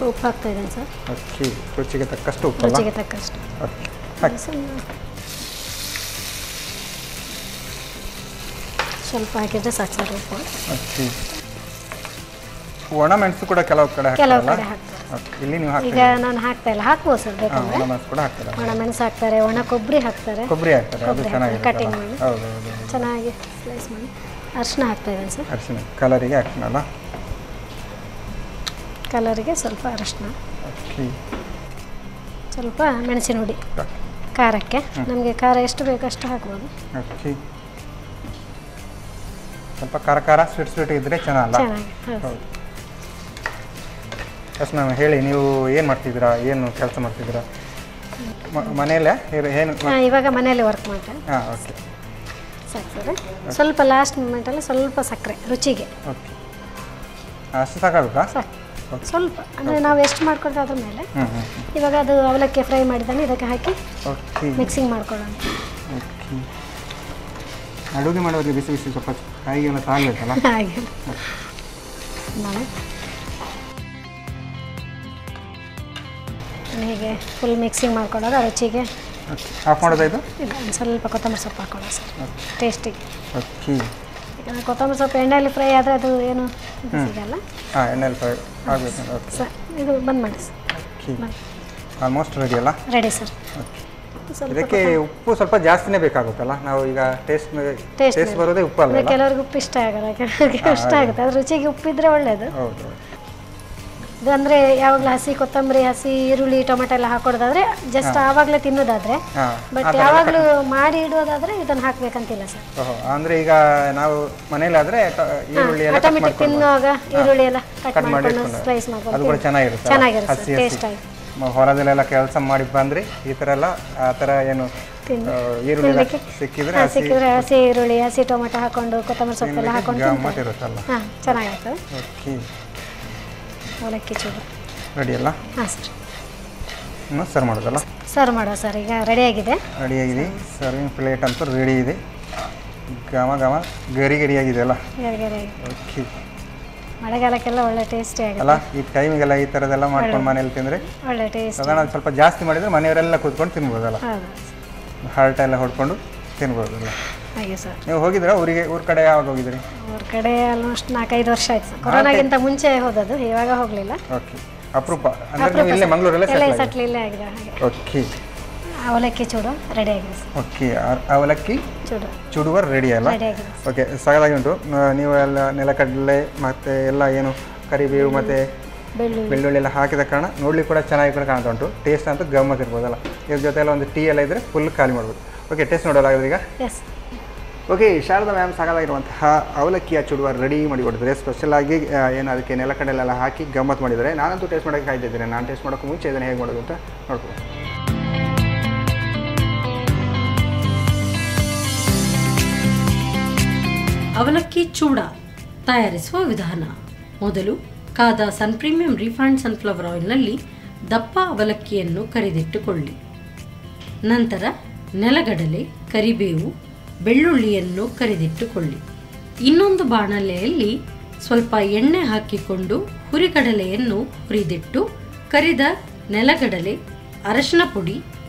ಉಪ್ಪು ಹಾಕ್ತಾ ಇದ್ದೇನೆ ಸರ್. ಓಕೆ, ರುಚಿಗೆ ತಕ್ಕಷ್ಟು ಉಪ್ಪು. ರುಚಿಗೆ ತಕ್ಕಷ್ಟು. ಓಕೆ, ಸ್ವಲ್ಪ ಹಾಕಿದ್ರೆ ಸಾಕು ಸರ್ ಉಪ್ಪು. ಓಕೆ, ಒಣ ಮೆಣಸು ಕೂಡ ಕೆಲವು ಕಡೆ ಹಾಕ್ತಾರೆ. ಇಲ್ಲಿ ನೀವು ಈಗ ನಾನು ಹಾಕ್ತಾ ಇಲ್ಲ, ಹಾಕ್ಬೋದು ಸರ್ ಬೇಕಂದ್ರೆ. ಒಣ ಮೆಣಸು ಕೂಡ ಹಾಕ್ತಾರೆ. ಒಣ ಮೆಣಸು ಹಾಕ್ತಾರೆ, ಒಣ ಕೊಬ್ಬರಿ ಹಾಕ್ತಾರೆ. ಅದು ಚೆನ್ನಾಗಿ ಕಟಿಂಗ್ ಮಾಡಿ ಚೆನ್ನಾಗಿ ಸ್ಲೈಸ್ ಮಾಡಿ. ಅರಿಶಿನ ಹಾಕ್ತಾ ಇದ್ದೇನೆ ಸರ್. ಅರಿಶಿನ ಕಲರಿಗೆ ಅರಿಶಿನ ಅಲ್ಲ? ಕಲರಿಗೆ ಸ್ವಲ್ಪ ಅರಿಶಿನ. ಓಕೆ. ಸ್ವಲ್ಪ ಮೆಣಸಿನ ಹುಡಿ ಖಾರಕ್ಕೆ, ನಮಗೆ ಖಾರ ಎಷ್ಟು ಬೇಕು ಅಷ್ಟು ಹಾಕ್ಬೋದು. ಓಕೆ. ಸ್ವಲ್ಪ ಖಾರ ಖಾರ ಸ್ವೀಟ್ ಇದ್ದರೆ ಚೆನ್ನಾಗಲ್ಲ? ಚೆನ್ನಾಗಿ. ಹೌದು. ಎಸ್ ಮ್ಯಾಮ್, ಹೇಳಿ ನೀವು ಏನು ಮಾಡ್ತಿದ್ದೀರಾ, ಏನು ಕೆಲಸ ಮಾಡ್ತಿದ್ದೀರಾ ಮನೆಯಲ್ಲೇ ಏನು? ಇವಾಗ ಮನೆಯಲ್ಲೇ ವರ್ಕ್ ಮಾಡ್ತೇನೆ. ಹಾಂ, ಓಕೆ. ಸಾಕು ಸರ್. ಸ್ವಲ್ಪ ಲಾಸ್ಟ್ ಮೂಮೆಂಟಲ್ಲಿ ಸ್ವಲ್ಪ ಸಕ್ಕರೆ ರುಚಿಗೆ. ಓಕೆ, ಅಷ್ಟು ಸಾಕಾಗುತ್ತಾ? ಸಾಕು, ಸ್ವಲ್ಪ ಅಂದರೆ ನಾವು ಎಷ್ಟು ಮಾಡ್ಕೊಳ್ತೀವಿ ಅದ್ರ ಮೇಲೆ. ಇವಾಗ ಅದು ಅವಲಕ್ಕಿ ಫ್ರೈ ಮಾಡಿದ್ದಾನೆ ಇದಕ್ಕೆ ಹಾಕಿ ಮಿಕ್ಸಿಂಗ್ ಮಾಡ್ಕೊಳ್ಳೋಣ. ಓಕೆ. ಅಡುಗೆ ಮಾಡೋರಿಗೆ ಬಿಸಿ ಬಿಸಿ ಸ್ವಲ್ಪ ಕೈಗೆಲ್ಲ ತಾಗಬೇಕಲ್ಲ? ಹಾಗೆ ನಾನು ಹೀಗೆ ಫುಲ್ ಮಿಕ್ಸಿಂಗ್ ಮಾಡ್ಕೊಳ್ಳೋದು ರುಚಿಗೆ. ಆಫ್ ಮಾಡೋದಾಯ್ತು? ಇಲ್ಲ, ಒಂದು ಸ್ವಲ್ಪ ಕೊತ್ತಂಬರಿ ಸೊಪ್ಪು ಹಾಕೊಳ್ಳೋದು ಸರ್ ಟೇಸ್ಟಿಗೆ. ಓಕೆ. ಈಗ ಕೊತ್ತಂಬರಿ ಸೊಪ್ಪು ಎಣ್ಣೆಯಲ್ಲಿ ಫ್ರೈ ಆದರೆ ಅದು ಏನು ಸಿಗಲ್ಲ. ಹಾಂ, ಎಣ್ಣೆಯಲ್ಲಿ ಫ್ರೈ ಆಗಬೇಕು. ಓಕೆ ಸರ್, ಇದು ಬಂದ್ ಮಾಡಿ ಸರ್. ಓಕೆ, ಆಲ್ಮೋಸ್ಟ್ ರೆಡಿ ಅಲ್ಲ? Ready sir. ಓಕೆ. ಇದಕ್ಕೆ ಉಪ್ಪು ಸ್ವಲ್ಪ ಜಾಸ್ತಿನೇ ಬೇಕಾಗುತ್ತಲ್ಲ? ನಾವು ಈಗ ಟೇಸ್ಟ್ ಬರೋದೇ ಉಪ್ಪು ಅಲ್ಲ? ಕೆಲವರಿಗೆ ಉಪ್ಪು ಇಷ್ಟ ಆಗಲ್ಲ, ಕೆಲವರಿಗೆ ಇಷ್ಟ ಆಗುತ್ತೆ. ಅದು ರುಚಿಗೆ ಉಪ್ಪಿದ್ರೆ ಒಳ್ಳೆಯದು. ಹೌದು. ಇದು ಅಂದರೆ ಯಾವಾಗಲೂ ಹಸಿ ಕೊತ್ತಂಬರಿ, ಹಸಿ ಈರುಳ್ಳಿ, ಟೊಮೆಟೊ ಎಲ್ಲ ಹಾಕೋದಾದ್ರೆ ಜಸ್ಟ್ ಆವಾಗಲೇ ತಿನ್ನೋದಾದ್ರೆ, ಬಟ್ ಯಾವಾಗಲೂ ಮಾಡಿ ಇಡೋದಾದ್ರೆ ಇದನ್ನು ಹಾಕ್ಬೇಕಂತಿಲ್ಲ ಸರ್. ಅಂದರೆ ಈಗ ನಾವು ಮನೇಲಾದ್ರೆ ಈರುಳ್ಳಿ ಎಲ್ಲ ಆಟೋಮೆಟಿಕ್ ತಿನ್ನುವಾಗ ಈರುಳ್ಳಿ ಎಲ್ಲ ಕಟ್ ಮಾಡ್ಕೊಂಡು ಸ್ಲೈಸ್ ಮಾಡ್ಕೊಂಡು ಅದು ಕೂಡ ಚೆನ್ನಾಗಿರುತ್ತೆ, ಟೇಸ್ಟ್ ಆಗಿ. ಹೊಲದಲ್ಲೆಲ್ಲ ಕೆಲಸ ಮಾಡಿ ಬಂದ್ರಿ ಈ ಥರ ಎಲ್ಲ ಆ ಥರ ಏನು ಈರುಳ್ಳಿ ಸಿಕ್ಕಿದ್ರೆ ಹಸಿ ಈರುಳ್ಳಿ, ಹಸಿ ಟೊಮೆಟೊ ಹಾಕೊಂಡು ಕೊತ್ತಂಬರಿ ಸೊಪ್ಪೆಲ್ಲ ಹಾಕೊಂಡು ಇರುತ್ತಲ್ಲ? ಹಾಂ, ಚೆನ್ನಾಗಿರ್ತದೆ. ಓಕೆ. ಅವಲಕ್ಕಿ ಚೂರು ರೆಡಿ ಅಲ್ಲ? ಹಾಂ ಸರ್. ಇನ್ನು ಸರ್ವ್ ಮಾಡೋದಲ್ಲ? ಸರ್ವ್ ಮಾಡೋ ಸರ್. ಈಗ ರೆಡಿಯಾಗಿದೆ. ಸರ್ವಿಂಗ್ ಪ್ಲೇಟ್ ಅಂತೂ ರೆಡಿ ಇದೆ. ಘಮ ಘಮ ಗರಿಯಾಗಿದೆ ಅಲ್ಲ? ಓಕೆ. ಮಳೆಗಾಲಕ್ಕೆಲ್ಲ ಒಳ್ಳೆ ಟೇಸ್ಟಿ ಆಗಿದೆ ಅಲ್ಲ? ಈ ಟೈಮಿಗೆಲ್ಲ ಈ ಥರದ್ದೆಲ್ಲ ಮಾಡ್ಕೊಂಡು ಮನೇಲಿ ತಿಂದರೆ ಒಳ್ಳೆ ಟೇಸ್ಟ್. ಸಾಧಾರಣ ಸ್ವಲ್ಪ ಜಾಸ್ತಿ ಮಾಡಿದರೆ ಮನೆಯವರೆಲ್ಲ ಕೂತ್ಕೊಂಡು ತಿನ್ಬೋದಲ್ಲ? ಹಾರ್ಟ್ ಎಲ್ಲ ಹೊಡ್ಕೊಂಡು ತಿನ್ಬೋದಲ್ಲ? ಹಾಗೆ ಸರ್. ನೀವು ಹೋಗಿದ್ದೀರಾ ಊರ ಕಡೆ? ಯಾವಾಗ ಹೋಗಿದ್ರಿ? ಊರ ಕಡೆ ಆಲ್ಮೋಸ್ಟ್ 4-5 ವರ್ಷ ಆಯ್ತು ಸರ್. ಕೊರೋನಾಗಿಂತ ಮುಂಚೆ ಹೋದದ್ದು, ಇವಾಗ ಹೋಗಲಿಲ್ಲ. ಓಕೆ. ಅಪರೂಪ ಅಂದರೆ ನೀವು ಇಲ್ಲೇ ಮಂಗಳೂರಲ್ಲೇ ಸೆಟ್ಲ್ ಇಲ್ಲೇ ಆಗಿದೆ. ಹಾಗೆ. ಓಕೆ. ಅವಲಕ್ಕಿ ಚೂಡು ರೆಡಿ ಆಗಿದೆ ಸರ್. ಓಕೆ. ಅವಲಕ್ಕಿ ಚೂಡುವ ರೆಡಿ ಅಲ್ಲ? ರೆಡಿ ಆಗಿದೆ. ಓಕೆ, ಸಗದಾಗಿ ಉಂಟು. ನೀವು ಎಲ್ಲ ನೆಲಕಡಲೆ ಮತ್ತು ಎಲ್ಲ ಏನು ಕರಿಬೇವು ಮತ್ತು ಬೆಳ್ಳುಳ್ಳಿ ಎಲ್ಲ ಹಾಕಿದ ಕಾರಣ ನೋಡ್ಲಿಕ್ಕೆ ಕೂಡ ಚೆನ್ನಾಗಿ ಕೂಡ ಕಾಣ್ತಾ ಉಂಟು. ಟೇಸ್ಟ್ ಅಂತೂ ಗಮ್ಮತ್ ಇರ್ಬೋದಲ್ಲ? ಇದ್ರ ಜೊತೆ ಎಲ್ಲ ಒಂದು ಟೀ ಎಲ್ಲ ಇದ್ದರೆ ಫುಲ್ ಖಾಲಿ ಮಾಡ್ಬೋದು. ಓಕೆ, ಟೇಸ್ಟ್ ನೋಡೋದಾಗಿದೆ ಈಗ? ಎಸ್. ಓಕೆ, ಶಾರದಾ ಮ್ಯಾಮ್ ಸಾಕಾಗಿರುವಂತಹ ಅವಲಕ್ಕಿಯ ಚೂಡುವ ರೆಡಿ ಮಾಡಿಕೊಟ್ಟಿದ್ದಾರೆ. ಸ್ಪೆಷಲಾಗಿ ಏನು ಅದಕ್ಕೆ ನೆಲಕಡಲೆಲ್ಲ ಹಾಕಿ ಗಮ್ಮತ್ ಮಾಡಿದ್ದಾರೆ. ನಾನಂತೂ ಟೇಸ್ಟ್ ಮಾಡೋಕ್ಕೆ ಕಾಯ್ತಿದ್ದೇನೆ. ನಾನು ಟೇಸ್ಟ್ ಮಾಡೋಕ್ಕೆ ಮುಂಚೆ ಇದನ್ನು ಹೇಗೆ ಮಾಡೋದು ಅಂತ ನೋಡ್ಬೋದು. ಅವಲಕ್ಕಿ ಚೂಡ ತಯಾರಿಸುವ ವಿಧಾನ. ಮೊದಲು ಕಾದ ಸನ್ ಪ್ರೀಮಿಯಂ ರಿಫೈನ್ಡ್ ಸನ್ಫ್ಲವರ್ ಆಯಿಲ್ನಲ್ಲಿ ದಪ್ಪ ಅವಲಕ್ಕಿಯನ್ನು ಕರಿದಿಟ್ಟುಕೊಳ್ಳಿ. ನಂತರ ನೆಲಗಡಲೆ, ಕರಿಬೇವು, ಬೆಳ್ಳುಳ್ಳಿಯನ್ನು ಕರಿದಿಟ್ಟುಕೊಳ್ಳಿ. ಇನ್ನೊಂದು ಬಾಣಲೆಯಲ್ಲಿ ಸ್ವಲ್ಪ ಎಣ್ಣೆ ಹಾಕಿಕೊಂಡು ಹುರಿಗಡಲೆಯನ್ನು ಹುರಿದಿಟ್ಟು ಕರಿದ ನೆಲಗಡಲೆ, ಅರಶಿನ ಪುಡಿ,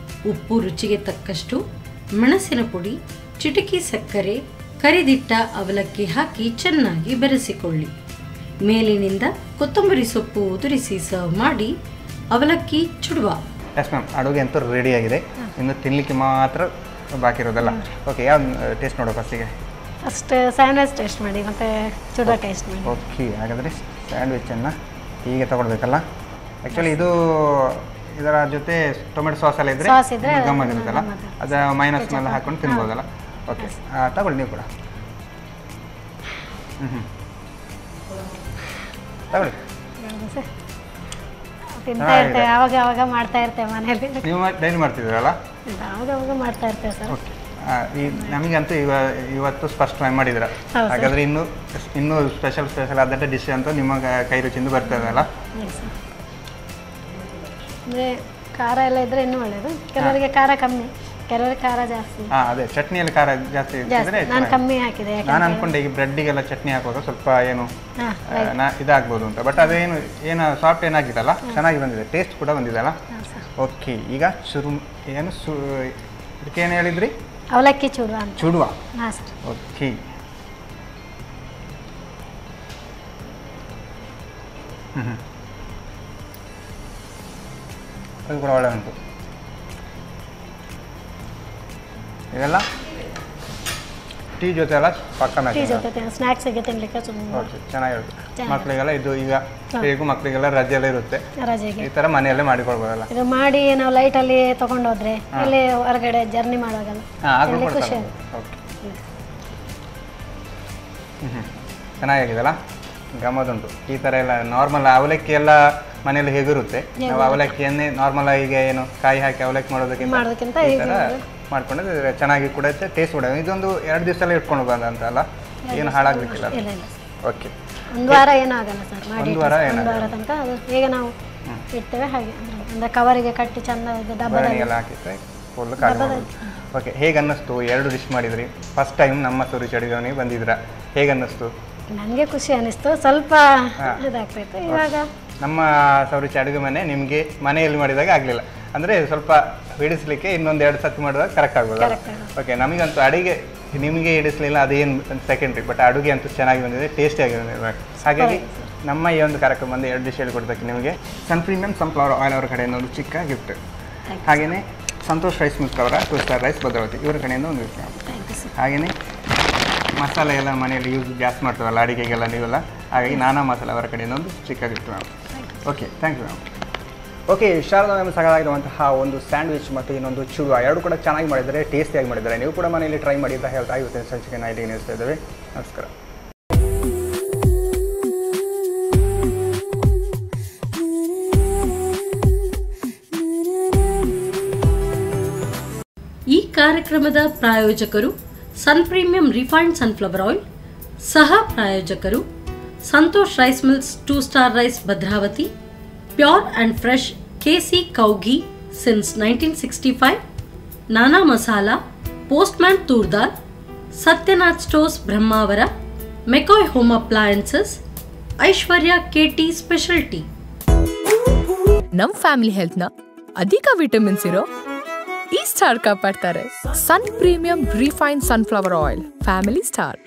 ಉಪ್ಪು ರುಚಿಗೆ ತಕ್ಕಷ್ಟು, ಮೆಣಸಿನ ಪುಡಿ, ಚಿಟಿಕೆ ಸಕ್ಕರೆ, ಕರಿದಿಟ್ಟ ಅವಲಕ್ಕಿ ಹಾಕಿ ಚೆನ್ನಾಗಿ ಬೆರೆಸಿಕೊಳ್ಳಿ. ಮೇಲಿನಿಂದ ಕೊತ್ತಂಬರಿ ಸೊಪ್ಪು ಉದುರಿಸಿ ಸರ್ವ್ ಮಾಡಿ ಅವಲಕ್ಕಿ ಚುಡುವ. ಎಸ್ ಮ್ಯಾಮ್, ಅಡುಗೆ ಅಂತೂ ರೆಡಿಯಾಗಿದೆ. ಇನ್ನು ತಿನ್ನಲಿಕ್ಕೆ ಮಾತ್ರ ಬಾಕಿ ಇರೋದಲ್ಲ? ಓಕೆ, ಯಾವ್ದು ಟೇಸ್ಟ್ ನೋಡೋ ಫಸ್ಟಿಗೆ? ಫಸ್ಟ್ ಸ್ಯಾಂಡ್ವಿಚ್ ಟೇಸ್ಟ್ ಮಾಡಿ, ಮತ್ತು ಚೂಡ ಟೇಸ್ಟ್ ಮಾಡಿ. ಓಕೆ, ಹಾಗಾದರೆ ಸ್ಯಾಂಡ್ವಿಚನ್ನು ಹೀಗೆ ತೊಗೊಳ್ಬೇಕಲ್ಲ? ಆ್ಯಕ್ಚುಲಿ ಇದರ ಜೊತೆ ಟೊಮೆಟೊ ಸಾಸ್ ಎಲ್ಲ ಇದ್ದರೆ ಗಮ್ಮತ್ತಿರುತ್ತಲ್ಲ? ಅದು ಮೈನಸ್ನೆಲ್ಲ ಹಾಕ್ಕೊಂಡು ತಿನ್ಬೋದಲ್ಲ? ಓಕೆ, ತಗೊಳ್ಳಿ ನೀವು ಕೂಡ. ತಗೊಳ್ಳಿ. ತಿಂತಾ ಇರ್ತೇವೆ, ಆವಾಗ ಮಾಡ್ತಾ ಇರ್ತೇವೆ ಮನೇಲಿ. ನೀವು ಡೈಲಿ ಮಾಡ್ತಿದ್ದೀರಲ್ಲ? ಆವಾಗ ಮಾಡ್ತಾ ಇರ್ತೇವೆ ಸರ್. ಓಕೆ. ನಮಗಂತೂ ಇವತ್ತು ಫಸ್ಟ್ ಟೈಮ್ ಮಾಡಿದ್ದೀರ. ಹಾಗಾದರೆ ಇನ್ನೂ ಸ್ಪೆಷಲ್ ಆದಂಥ ಡಿಶ್ ಅಂತ ನಿಮ್ಮ ಕೈ ರುಚಿಯಿಂದ ಬರ್ತದಲ್ಲ? ಅಂದರೆ ಖಾರ ಎಲ್ಲ ಇದ್ದರೆ ಇನ್ನೂ ಒಳ್ಳೆಯದು. ಕೆಲವರಿಗೆ ಖಾರ ಕಮ್ಮಿ, ಕೆಲವರಿಗೆ ಖಾರ ಜಾಸ್ತಿ. ಅದೇ ಚಟ್ನಿಯಲ್ಲಿ ಖಾರ ಜಾಸ್ತಿ ಇದ್ದರೆ ನಾನು ಕಮ್ಮಿ ಹಾಕಿದೆ. ನಾನು ಅನ್ಕೊಂಡೆ ಈಗ ಬ್ರೆಡ್ಡಿಗೆಲ್ಲ ಚಟ್ನಿ ಹಾಕುವಾಗ ಸ್ವಲ್ಪ ಏನು ಇದಾಗ್ಬೋದು ಅಂತ. ಬಟ್ ಏನು ಸಾಫ್ಟ್ ಏನಾಗಿದಲ್ಲ, ಚೆನ್ನಾಗಿ ಬಂದಿದೆ, ಟೇಸ್ಟ್ ಕೂಡ ಬಂದಿದೆಲ್ಲ? ಓಕೆ, ಈಗ ಇದಕ್ಕೇನು ಹೇಳಿದ್ರಿ? ಅವಲಕ್ಕಿ ಚೂಡುವ. ಚೂಡುವ? ಹಾಂ ಸರ್. ಓಕೆ. ಅದು ಕೂಡ ಒಳ್ಳೆ ಉಂಟು. ಇದೆಲ್ಲ ಟೀ ಜೊತೆ ಎಲ್ಲ ಪಕ್ಕ ಟೀ ಮ್ಯಾಚಿಂಗ್. ಜೊತೆ ಸ್ನ್ಯಾಕ್ಸಿಗೆ ತಿನ್ಲಿಕ್ಕೆ ಓಕೆ, ಚೆನ್ನಾಗಿರುತ್ತೆ. ಮಕ್ಕಳಿಗೆಲ್ಲ ಇದು ಈಗ ಹೇಗೂ ಮಕ್ಕಳಿಗೆಲ್ಲ ರಜೆ ಎಲ್ಲ ಇರುತ್ತೆ, ರಜೆಗೆ ಈ ಥರ ಮನೆಯಲ್ಲೇ ಮಾಡಿಕೊಳ್ಬೋದಲ್ಲ. ಇದು ಮಾಡಿ ನಾವು ಲೈಟಲ್ಲಿ ತೊಗೊಂಡೋದ್ರೆ ಇಲ್ಲಿ ಹೊರಗಡೆ ಜರ್ನಿ ಮಾಡುವಾಗಲ್ಲ ಆಗಲೂ ಖುಷಿ ಕೊಡ್ತಾರೆ. ಓಕೆ, ಚೆನ್ನಾಗಿದೆಯಲ್ಲ, ಗಮ್ಮತ್ತುಂಟು. ಈ ಥರ ಎಲ್ಲ ನಾರ್ಮಲ್ ಅವಲಕ್ಕಿ ಎಲ್ಲ ಮನೇಲಿ ಹೇಗಿರುತ್ತೆ, ನಾವು ಅವಲಕ್ಕಿಯನ್ನೇ ನಾರ್ಮಲ್ ಈಗ ಏನು ಕಾಯಿ ಹಾಕಿ ಅವಲಕ್ಕಿ ಮಾಡೋದಕ್ಕಿಂತ ಈ ಥರ ಮಾಡ್ಕೊಂಡ್ರೆ ಚೆನ್ನಾಗಿ ಕೂಡ ಇರುತ್ತೆ, ಟೇಸ್ಟ್ ಕೂಡ. ಇದೊಂದು 2 ದಿವಸ ಎಲ್ಲ ಇಟ್ಕೊಂಡು ಬಂದಂತ ಅಲ್ಲ, ಏನು ಹಾಳಾಗಲಿಕ್ಕಿಲ್ಲ. ಓಕೆ, ಒಂದು ವಾರ ಏನೂ ಆಗಲ್ಲ ಸರ್, ಮಾಡಿ ಒಂದು ವಾರ ತನಕ ಅದು ಹೇಗೆ ನಾವು ಇಡ್ತೇವೆ ಹಾಗೆ ಅಂದರೆ ಕವರಿಗೆ ಕಟ್ಟಿ ಚೆಂದ ಡಬ್ಬದಲ್ಲಿ ಎಲ್ಲ ಹಾಕಿದ್ರೆ ಫುಲ್ ಖಾಲಿ. ಓಕೆ, ಹೇಗೆ ಅನ್ನಿಸ್ತು? 2 ಡಿಶ್ ಮಾಡಿದ್ರಿ, ಫಸ್ಟ್ ಟೈಮ್ ನಮ್ಮ ಸುರುಚಿ ಅಡುಗೆ ಬಂದಿದ್ದೀರಾ, ಹೇಗೆ ಅನ್ನಿಸ್ತು? ನನಗೆ ಖುಷಿ ಅನ್ನಿಸ್ತು, ಸ್ವಲ್ಪ ಇದಾಗ್ತಾಯಿತ್ತು. ಇವಾಗ ನಮ್ಮ ಸೌರುಚಿ ಅಡುಗೆ ಮನೆ ನಿಮಗೆ ಮನೆಯಲ್ಲಿ ಮಾಡಿದಾಗ ಆಗಲಿಲ್ಲ ಅಂದರೆ ಸ್ವಲ್ಪ ಹಿಡಿಸ್ಲಿಕ್ಕೆ ಇನ್ನೊಂದು 2 ಸತಿ ಮಾಡಿದಾಗ ಕರೆಕ್ಟ್ ಆಗ್ಬೋದು. ಓಕೆ, ನಮಗಂತೂ ಅಡುಗೆ ನಿಮಗೆ ಹಿಡಿಸ್ಲಿಲ್ಲ ಅದೇನು ಸೆಕೆಂಡ್ರಿ, ಬಟ್ ಅಡುಗೆ ಅಂತೂ ಚೆನ್ನಾಗಿ ಬಂದಿದೆ, ಟೇಸ್ಟಿಯಾಗಿ ಬಂದಿದೆ. ಹಾಗಾಗಿ ನಮ್ಮ ಈ ಒಂದು ಕಾರ್ಯಕ್ರಮ ಬಂದು 2 ಡಿಶ್ ಹೇಳಿಕೊಡ್ತಕ್ಕೆ ನಿಮಗೆ ಸನ್ ಪ್ರೀಮಿಯಂ ಸನ್ಫ್ಲವರ್ ಆಯಿಲ್ ಅವರ ಕಡೆಯಿಂದ ಒಂದು ಚಿಕ್ಕ ಗಿಫ್ಟ್, ಹಾಗೆಯೇ ಸಂತೋಷ್ ರೈಸ್ ಮಿಲ್ಕ್ ಅವರ 2 ಸ್ಟಾರ್ ರೈಸ್ ಭದ್ರಾವತಿ ಇವರ ಕಡೆಯಿಂದ ಒಂದು ಗಿಫ್ಟ್. ಹಾಗೆಯೇ ಮಸಾಲೆ ಎಲ್ಲ ಮನೆಯಲ್ಲಿ ಯೂಸ್ ಜಾಸ್ತಿ ಮಾಡ್ತೀವಲ್ಲ ಅಡುಗೆಗೆಲ್ಲ ನೀವೆಲ್ಲ, ಹಾಗಾಗಿ ನಾನಾ ಮಸಾಲೆ ಅವರ ಕಡೆಯಿಂದ ಒಂದು ಚಿಕ್ಕ gift ma'am. Okay, thank you ma'am. Okay, Sharada ma'am ಸಾಕಾಗಿರುವಂತಹ ಒಂದು ಸ್ಯಾಂಡ್ವಿಚ್ ಮತ್ತು ಇನ್ನೊಂದು ಚೂಡುವ 2 ಕೂಡ ಚೆನ್ನಾಗಿ ಮಾಡಿದ್ದಾರೆ, ಟೇಸ್ಟಿಯಾಗಿ ಮಾಡಿದ್ದಾರೆ. ನೀವು ಕೂಡ ಮನೆಯಲ್ಲಿ ಟ್ರೈ ಮಾಡಿ ಅಂತ ಹೇಳ್ತಾ ಇವತ್ತಿನ ಸಂಚಿಕೆ ನೈಟಿಗೆ ನಿಲ್ಲಿಸ್ತಾ ಇದ್ದೇವೆ. ನಮಸ್ಕಾರ. ಈ ಕಾರ್ಯಕ್ರಮದ ಪ್ರಾಯೋಜಕರು ಸನ್ ಪ್ರೀಮಿಯಂ ರಿಫೈನ್ಡ್ ಸನ್ಫ್ಲವರ್ ಆಯಿಲ್, ಸಹ ಪ್ರಾಯೋಜಕರು Santosh rice mills 2 star rice Bhadravati, pure and fresh KC cow ghee since 1965, Nana masala, postman ತೂರ್ದಾರ್, Sathyanath stores Brahmavar, McCoy home appliances, Aishwarya KT special tea. ನಮ್ ಫ್ಯಾಮಿಲಿ ಹೆಲ್ತ್ ನ ಅಧಿಕ ವಿಟಮಿನ್ಸ್ ಇರೋ ಈ ಸ್ಟಾರ್ ಕಾಪಾಡ್ತಾರೆ. ಸನ್ premium refined sunflower oil, family star.